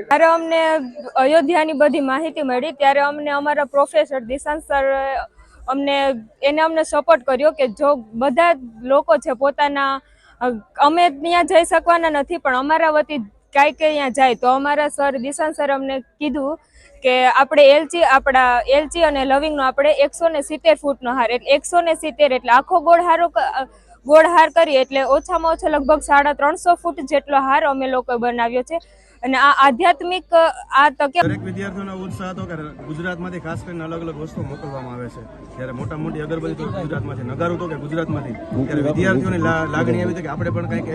ત્યારે અમને અયોધ્યાની બધી માહિતી મળી ત્યારે અમને અમારા પ્રોફેસર દિશાંત સર અમને સપોર્ટ કર્યો કે જો બધા લોકો છે પોતાના અમે ત્યાં જઈ શકવાના નથી પણ અમારા વતી કાંઈ ત્યાં જાય તો અમારા સર દિશાંત સર અમને કીધું કે આપણે એલચી અને લવિંગનો આપણે 170 ફૂટનો હાર એટલે 170 એટલે આખો ગોળ હાર કરીએ એટલે ઓછામાં ઓછા લગભગ 350 ફૂટ જેટલો હાર અમે લોકો બનાવ્યો છે અને આ આધ્યાત્મિક દરેક વિદ્યાર્થીઓનો ઉત્સાહ હતો કે ગુજરાતમાંથી ખાસ કરીને અલગ અલગ વસ્તુ મોકલવામાં આવે છે ત્યારે મોટા મોટી અગરબત્તી તો ગુજરાતમાંથી નગારું તો કે ગુજરાતમાંથી ત્યારે વિદ્યાર્થીઓની લાગણી આવી હતી કે આપણે પણ કંઈક